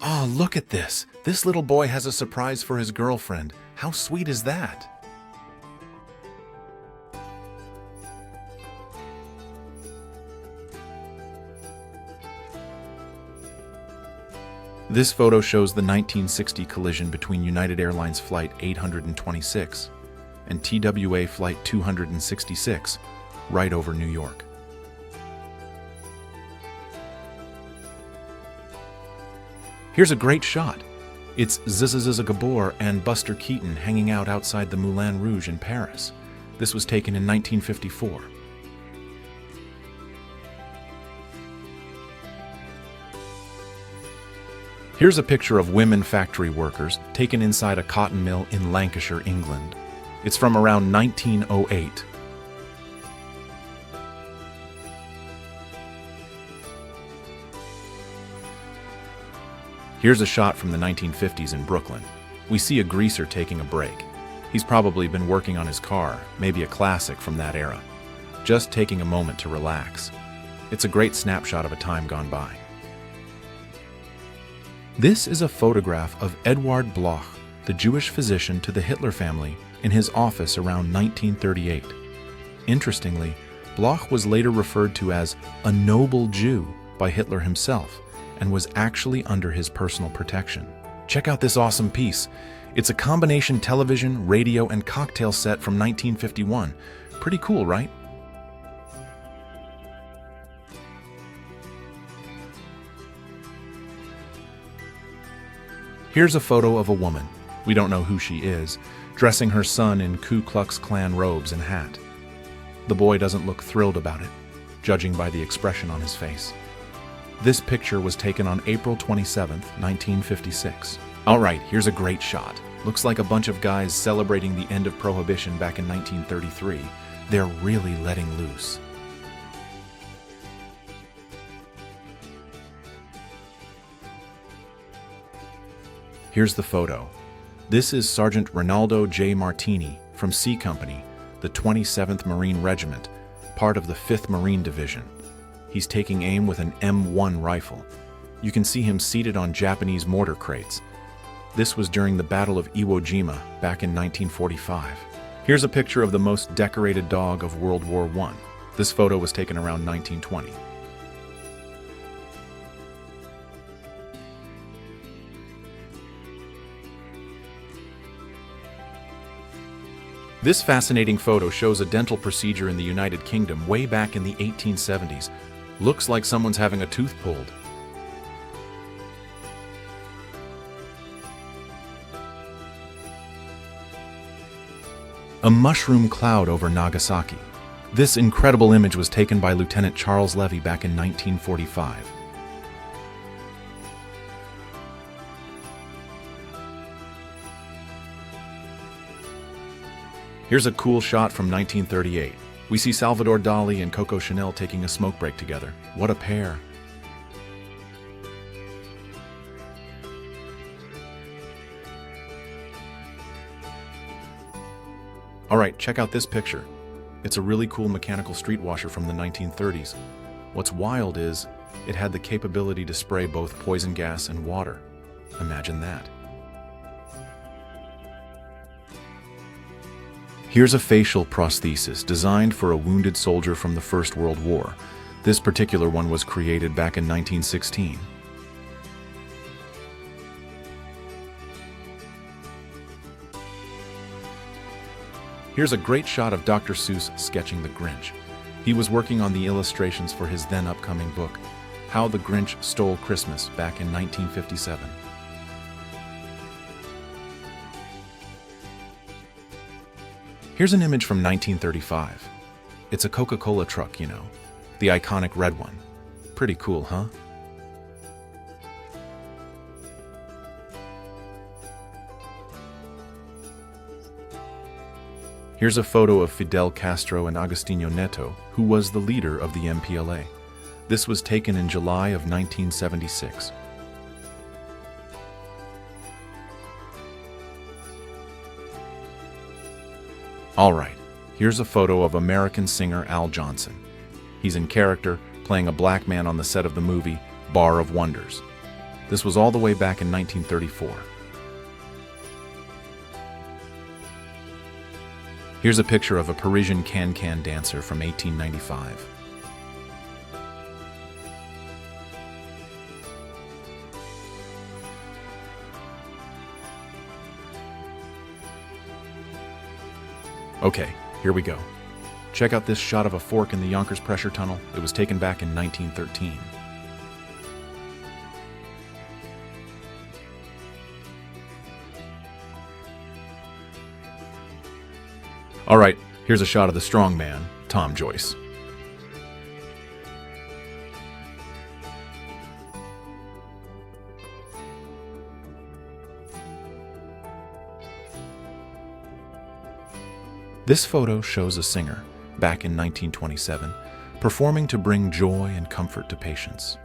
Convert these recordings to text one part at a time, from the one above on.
Oh, look at this. This little boy has a surprise for his girlfriend. How sweet is that? This photo shows the 1960 collision between United Airlines Flight 826 and TWA Flight 266, right over New York. Here's a great shot. It's Ziz Gabor and Buster Keaton hanging out outside the Moulin Rouge in Paris. This was taken in 1954. Here's a picture of women factory workers taken inside a cotton mill in Lancashire, England. It's from around 1908. Here's a shot from the 1950s in Brooklyn. We see a greaser taking a break. He's probably been working on his car, maybe a classic from that era. Just taking a moment to relax. It's a great snapshot of a time gone by. This is a photograph of Eduard Bloch, the Jewish physician to the Hitler family, in his office around 1938. Interestingly, Bloch was later referred to as a noble Jew by Hitler himself and was actually under his personal protection. Check out this awesome piece. It's a combination television, radio, and cocktail set from 1951. Pretty cool, right? Here's a photo of a woman, we don't know who she is, dressing her son in Ku Klux Klan robes and hat. The boy doesn't look thrilled about it, judging by the expression on his face. This picture was taken on April 27, 1956. All right, here's a great shot. Looks like a bunch of guys celebrating the end of Prohibition back in 1933. They're really letting loose. Here's the photo. This is Sergeant Ronaldo J. Martini from C Company, the 27th Marine Regiment, part of the 5th Marine Division. He's taking aim with an M1 rifle. You can see him seated on Japanese mortar crates. This was during the Battle of Iwo Jima back in 1945. Here's a picture of the most decorated dog of World War I. This photo was taken around 1920. This fascinating photo shows a dental procedure in the United Kingdom way back in the 1870s. Looks like someone's having a tooth pulled. A mushroom cloud over Nagasaki. This incredible image was taken by Lieutenant Charles Levy back in 1945. Here's a cool shot from 1938. We see Salvador Dali and Coco Chanel taking a smoke break together. What a pair. All right, check out this picture. It's a really cool mechanical street washer from the 1930s. What's wild is it had the capability to spray both poison gas and water. Imagine that. Here's a facial prosthesis designed for a wounded soldier from the First World War. This particular one was created back in 1916. Here's a great shot of Dr. Seuss sketching the Grinch. He was working on the illustrations for his then upcoming book, How the Grinch Stole Christmas, back in 1957. Here's an image from 1935. It's a Coca-Cola truck, you know, the iconic red one. Pretty cool, huh? Here's a photo of Fidel Castro and Agostinho Neto, who was the leader of the MPLA. This was taken in July of 1976. All right, here's a photo of American singer Al Johnson. He's in character, playing a black man on the set of the movie Bar of Wonders. This was all the way back in 1934. Here's a picture of a Parisian can-can dancer from 1895. Okay, here we go. Check out this shot of a fork in the Yonkers pressure tunnel. It was taken back in 1913. All right, here's a shot of the strong man, Tom Joyce. This photo shows a singer, back in 1927, performing to bring joy and comfort to patients.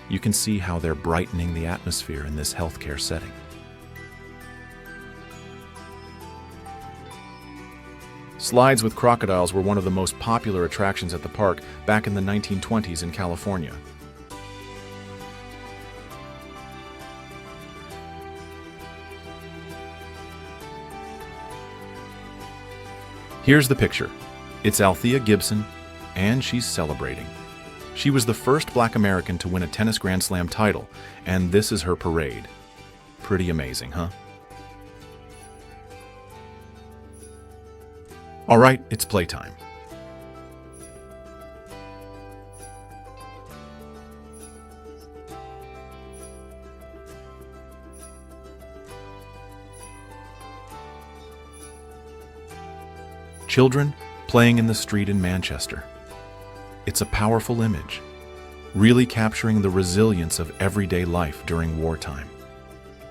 You can see how they're brightening the atmosphere in this healthcare setting. Slides with crocodiles were one of the most popular attractions at the park back in the 1920s in California. Here's the picture. It's Althea Gibson, and she's celebrating. She was the first Black American to win a tennis Grand Slam title, and this is her parade. Pretty amazing, huh? All right, it's playtime. Children playing in the street in Manchester. It's a powerful image, really capturing the resilience of everyday life during wartime.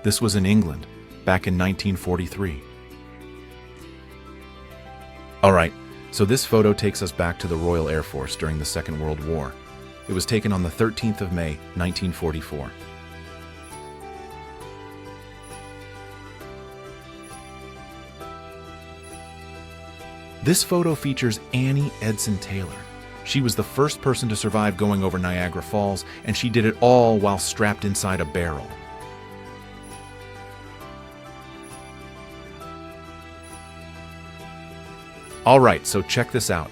This was in England, back in 1943. All right, so this photo takes us back to the Royal Air Force during the Second World War. It was taken on the 13th of May, 1944. This photo features Annie Edson Taylor. She was the first person to survive going over Niagara Falls, and she did it all while strapped inside a barrel. All right, so check this out.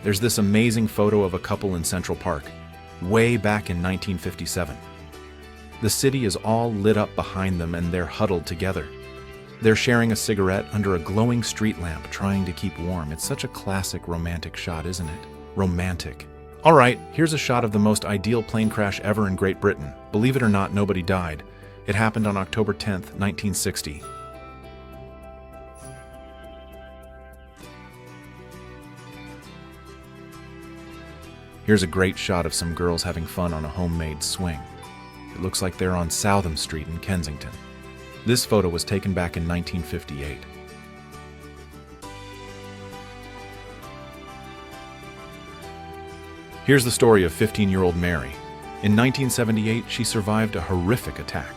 There's this amazing photo of a couple in Central Park, way back in 1957. The city is all lit up behind them and they're huddled together. They're sharing a cigarette under a glowing street lamp, trying to keep warm. It's such a classic romantic shot, isn't it? Romantic. All right, here's a shot of the most ideal plane crash ever in Great Britain. Believe it or not, nobody died. It happened on October 10th, 1960. Here's a great shot of some girls having fun on a homemade swing. It looks like they're on Southam Street in Kensington. This photo was taken back in 1958. Here's the story of 15-year-old Mary. In 1978, she survived a horrific attack.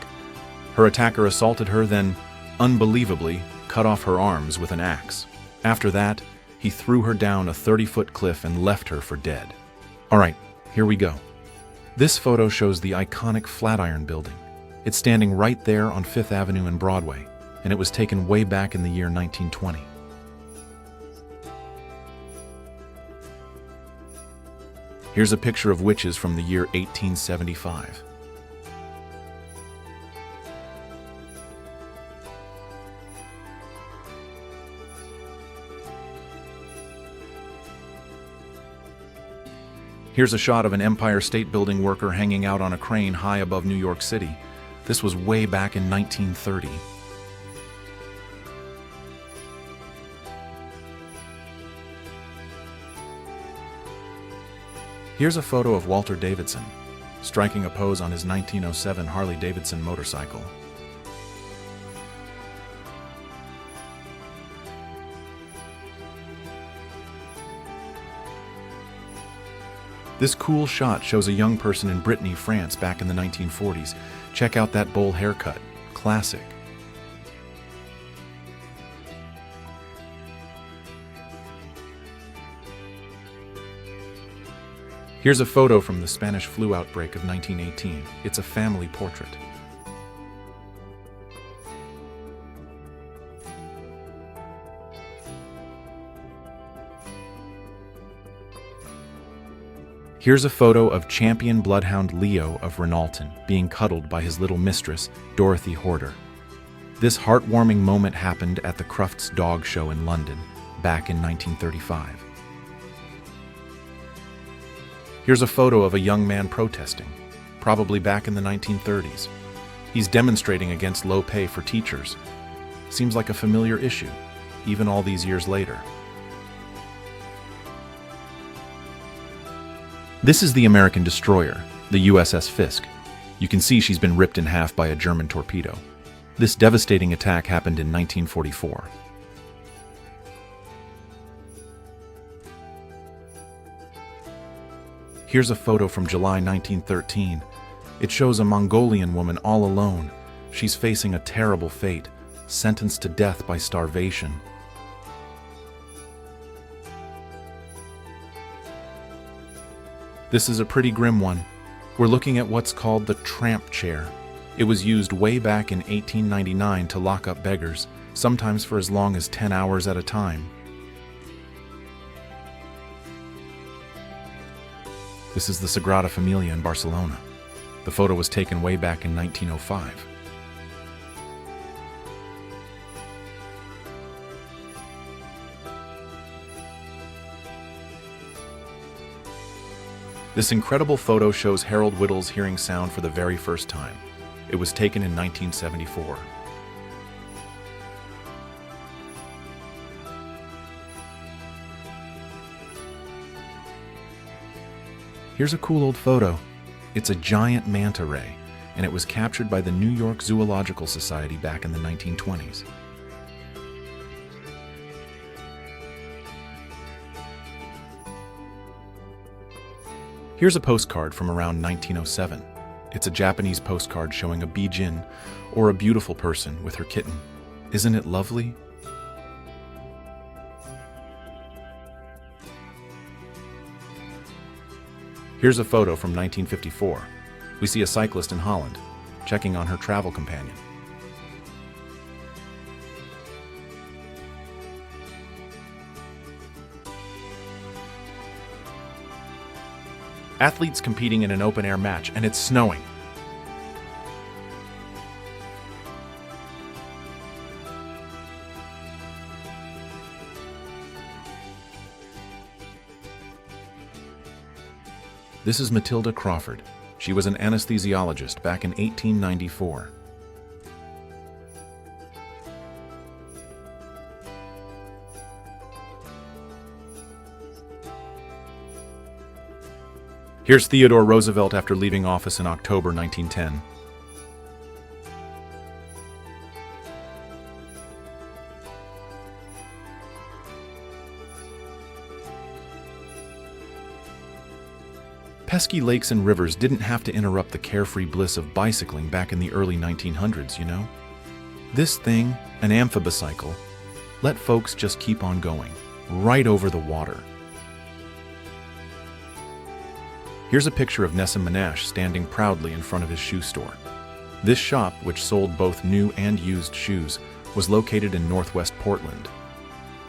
Her attacker assaulted her, then, unbelievably, cut off her arms with an axe. After that, he threw her down a 30-foot cliff and left her for dead. All right, here we go. This photo shows the iconic Flatiron Building. It's standing right there on 5th Avenue and Broadway, and it was taken way back in the year 1920. Here's a picture of witches from the year 1875. Here's a shot of an Empire State Building worker hanging out on a crane high above New York City. This was way back in 1930. Here's a photo of Walter Davidson, striking a pose on his 1907 Harley-Davidson motorcycle. This cool shot shows a young person in Brittany, France back in the 1940s. Check out that bowl haircut. Classic. Here's a photo from the Spanish flu outbreak of 1918. It's a family portrait. Here's a photo of champion bloodhound Leo of Renalton being cuddled by his little mistress, Dorothy Horder. This heartwarming moment happened at the Crufts Dog Show in London, back in 1935. Here's a photo of a young man protesting, probably back in the 1930s. He's demonstrating against low pay for teachers. Seems like a familiar issue, even all these years later. This is the American destroyer, the USS Fisk. You can see she's been ripped in half by a German torpedo. This devastating attack happened in 1944. Here's a photo from July 1913. It shows a Mongolian woman all alone. She's facing a terrible fate, sentenced to death by starvation. This is a pretty grim one. We're looking at what's called the tramp chair. It was used way back in 1899 to lock up beggars, sometimes for as long as 10 hours at a time. This is the Sagrada Familia in Barcelona. The photo was taken way back in 1905. This incredible photo shows Harold Whittles hearing sound for the very first time. It was taken in 1974. Here's a cool old photo. It's a giant manta ray, and it was captured by the New York Zoological Society back in the 1920s. Here's a postcard from around 1907. It's a Japanese postcard showing a bijin, or a beautiful person, with her kitten. Isn't it lovely? Here's a photo from 1954. We see a cyclist in Holland, checking on her travel companion. Athletes competing in an open-air match, and it's snowing. This is Matilda Crawford. She was an anesthesiologist back in 1894. Here's Theodore Roosevelt after leaving office in October 1910. Pesky lakes and rivers didn't have to interrupt the carefree bliss of bicycling back in the early 1900s, you know? This thing, an amphibicycle, let folks just keep on going, right over the water. Here's a picture of Nessim Monash standing proudly in front of his shoe store. This shop, which sold both new and used shoes, was located in northwest Portland.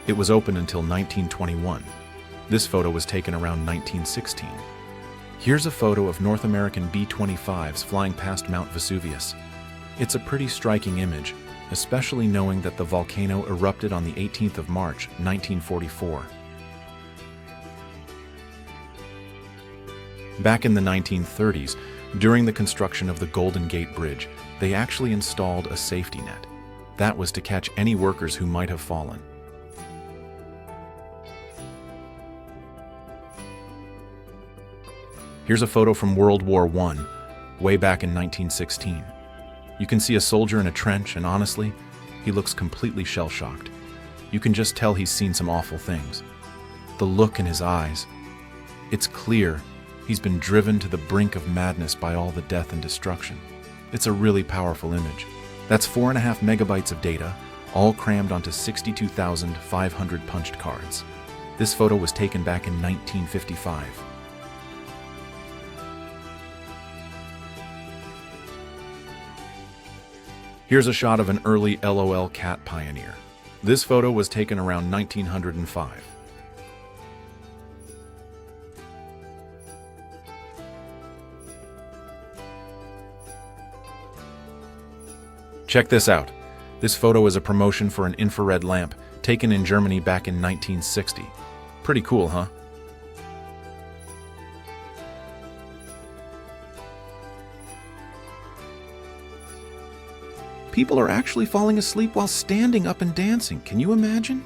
It was open until 1921. This photo was taken around 1916. Here's a photo of North American B-25s flying past Mount Vesuvius. It's a pretty striking image, especially knowing that the volcano erupted on the 18th of March, 1944. Back in the 1930s, during the construction of the Golden Gate Bridge, they actually installed a safety net. That was to catch any workers who might have fallen. Here's a photo from World War I, way back in 1916. You can see a soldier in a trench, and honestly, he looks completely shell-shocked. You can just tell he's seen some awful things. The look in his eyes. It's clear he's been driven to the brink of madness by all the death and destruction. It's a really powerful image. That's 4.5 megabytes of data, all crammed onto 62,500 punched cards. This photo was taken back in 1955. Here's a shot of an early LOL cat pioneer. This photo was taken around 1905. Check this out. This photo is a promotion for an infrared lamp taken in Germany back in 1960. Pretty cool, huh? People are actually falling asleep while standing up and dancing. Can you imagine?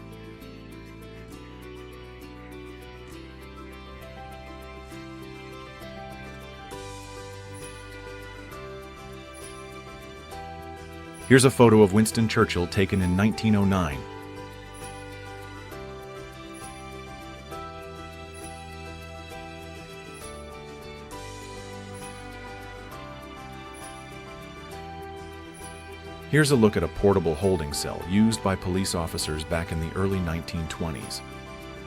Here's a photo of Winston Churchill taken in 1909. Here's a look at a portable holding cell used by police officers back in the early 1920s.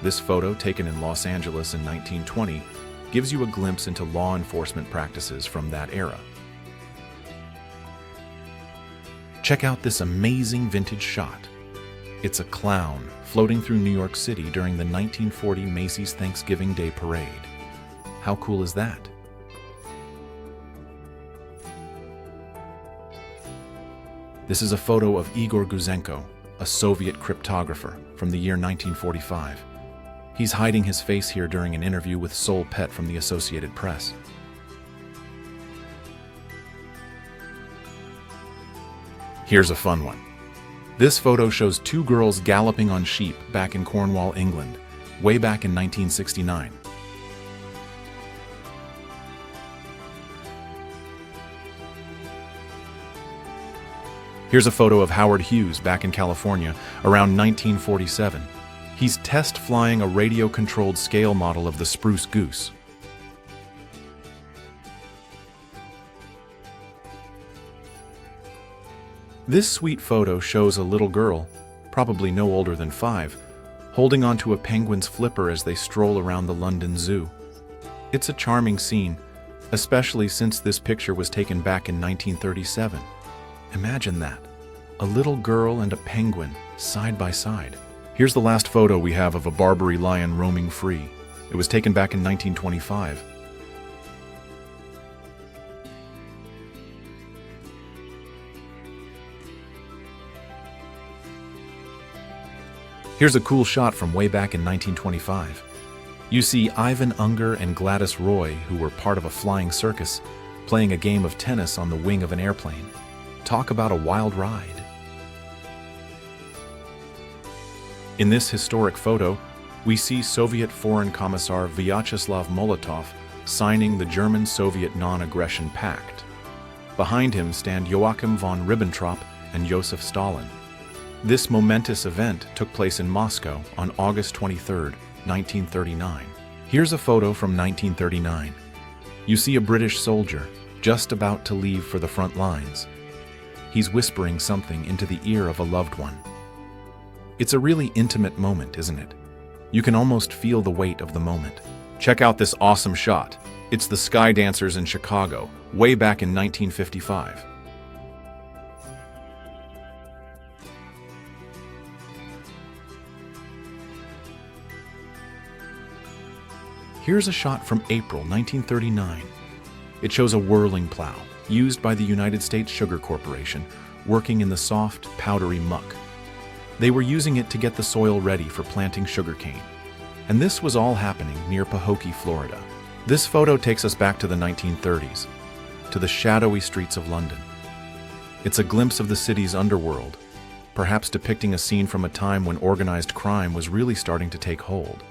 This photo, taken in Los Angeles in 1920, gives you a glimpse into law enforcement practices from that era. Check out this amazing vintage shot. It's a clown floating through New York City during the 1940 Macy's Thanksgiving Day Parade. How cool is that? This is a photo of Igor Guzenko, a Soviet cryptographer from the year 1945. He's hiding his face here during an interview with Sol Pet from the Associated Press. Here's a fun one. This photo shows two girls galloping on sheep back in Cornwall, England, way back in 1969. Here's a photo of Howard Hughes back in California around 1947. He's test flying a radio-controlled scale model of the spruce goose. This sweet photo shows a little girl, probably no older than 5, holding onto a penguin's flipper as they stroll around the London Zoo. It's a charming scene, especially since this picture was taken back in 1937. Imagine that. A little girl and a penguin, side by side. Here's the last photo we have of a Barbary lion roaming free. It was taken back in 1925. Here's a cool shot from way back in 1925. You see Ivan Unger and Gladys Roy, who were part of a flying circus, playing a game of tennis on the wing of an airplane. Talk about a wild ride. In this historic photo, we see Soviet Foreign Commissar Vyacheslav Molotov signing the German-Soviet non-aggression pact. Behind him stand Joachim von Ribbentrop and Joseph Stalin. This momentous event took place in Moscow on August 23, 1939. Here's a photo from 1939. You see a British soldier just about to leave for the front lines. He's whispering something into the ear of a loved one. It's a really intimate moment, isn't it? You can almost feel the weight of the moment. Check out this awesome shot. It's the Sky Dancers in Chicago, way back in 1955. Here's a shot from April 1939. It shows a whirling plow, used by the United States Sugar Corporation, working in the soft, powdery muck. They were using it to get the soil ready for planting sugarcane. And this was all happening near Pahokee, Florida. This photo takes us back to the 1930s, to the shadowy streets of London. It's a glimpse of the city's underworld, perhaps depicting a scene from a time when organized crime was really starting to take hold.